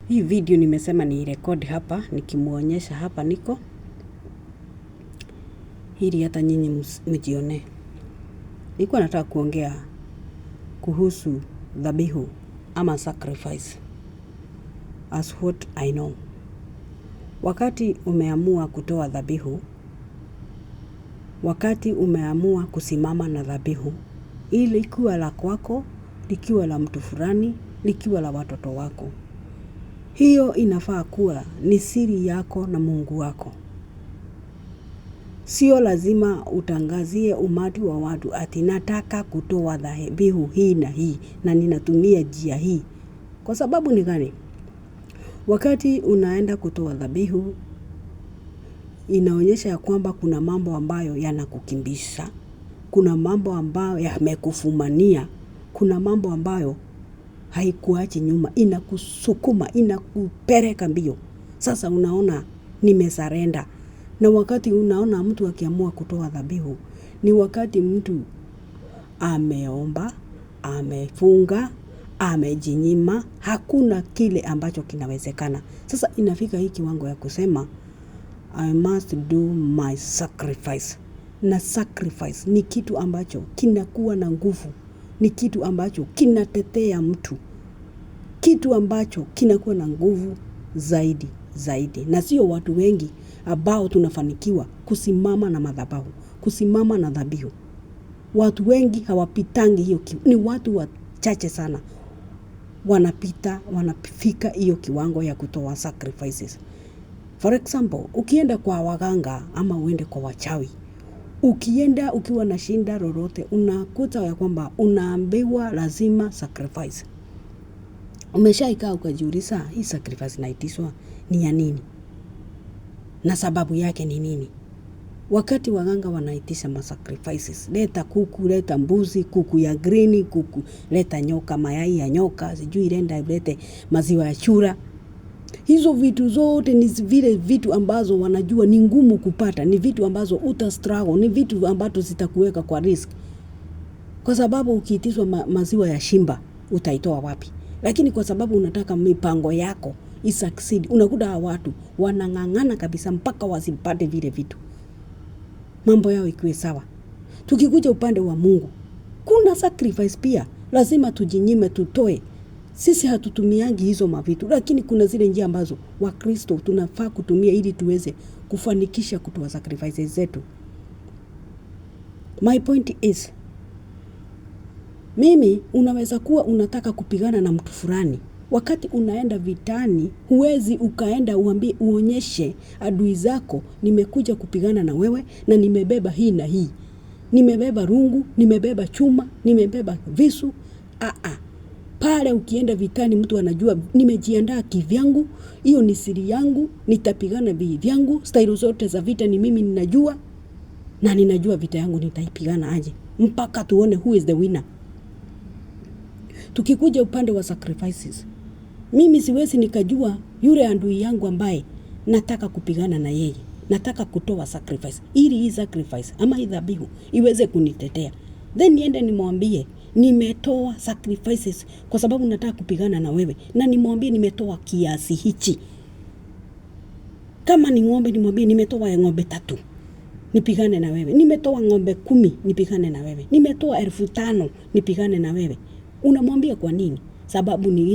Hii video nimesema ni record hapa, nikimuonyesha hapa niko. Hili hata nyinyi mjione. Nilikuwa nataka kuongea kuhusu dhabihu ama sacrifice. As what I know. Wakati umeamua kutoa dhabihu, wakati umeamua kusimama na dhabihu, ili likiwa la kwako, likiwa la mtu fulani, likiwa la watoto wako. Hiyo inafaa kuwa ni siri yako na Mungu wako. Sio lazima utangazie umati wa watu ati nataka kutoa dhabihu hii na hii na ninatumia njia hii. Kwa sababu ni gani? Wakati unaenda kutoa dhabihu, inaonyesha ya kwamba kuna mambo ambayo yanakukimbisha. Kuna mambo ambayo yamekufumania. Kuna mambo ambayo haikuachi nyuma, inakusukuma, inakupeleka mbio. Sasa unaona nimesarenda. Na wakati unaona mtu akiamua kutoa dhabihu, ni wakati mtu ameomba, amefunga, amejinyima, hakuna kile ambacho kinawezekana. Sasa inafika hii kiwango ya kusema I must do my sacrifice. Na sacrifice ni kitu ambacho kinakuwa na nguvu, ni kitu ambacho kinatetea mtu, kitu ambacho kinakuwa na nguvu zaidi. Na sio watu wengi ambao tunafanikiwa kusimama na madhabahu, kusimama na dhabihu. Watu wengi hawapitangi hiyo ni watu wachache sana wanafika hiyo kiwango ya kutoa sacrifices. For example, ukienda kwa waganga ama uende kwa wachawi, ukienda ukiwa na shinda lolote, unakuta ya kwamba unaambiwa lazima sacrifice. Umeshaikaa ukajiuliza hii sacrifice inaitishwa ni ya nini? Na sababu yake ni nini? Wakati waganga wanaitisha sacrifices, leta kuku, leta mbuzi, kuku ya green, kuku, leta nyoka, mayai ya nyoka, sijui lete maziwa ya chura. Hizo vitu zote ni vile vitu ambazo wanajua ni ngumu kupata, ni vitu ambazo struggle, ni vitu ambazo zitakuweka kwa risk. Kwa sababu ukiitishwa maziwa ya shimba, utaitoa wapi? Lakini kwa sababu unataka mipango yako isucceed, unakuta watu wanang'ang'ana kabisa mpaka wasipate vile vitu, mambo yao ikiwe sawa. Tukikuja upande wa Mungu, kuna sacrifice pia, lazima tujinyime, tutoe. Sisi hatutumiangi hizo mavitu, lakini kuna zile njia ambazo Wakristo tunafaa kutumia ili tuweze kufanikisha kutoa sacrifices zetu. My point is, mimi unaweza kuwa unataka kupigana na mtu fulani. Wakati unaenda vitani, huwezi ukaenda uonyeshe adui zako, nimekuja kupigana na wewe na nimebeba hii na hii. Nimebeba rungu, nimebeba chuma, nimebeba visu. Pale ukienda vitani mtu anajua nimejiandaa kivyangu, hiyo ni siri yangu, nitapigana vyangu, style zote za vita ni mimi ninajua, na ninajua vita yangu nitaipigana aje mpaka tuone who is the winner. Tukikuja upande wa sacrifices, mimi siwezi nikajua yule adui yangu ambaye nataka kupigana na yeye, nataka kutoa sacrifice, ili hii sacrifice ama hii dhabihu iweze kunitetea. Then niende nimwambie nimetoa sacrifices kwa sababu nataka kupigana na wewe, na nimwambie nimetoa kiasi hichi. Kama ni ng'ombe nimwambie nimetoa ng'ombe 3 nipigane na wewe, nimetoa ng'ombe 10 nipigane na wewe, nimetoa 5,000 nipigane na wewe. Unamwambia kwa nini? Sababu ni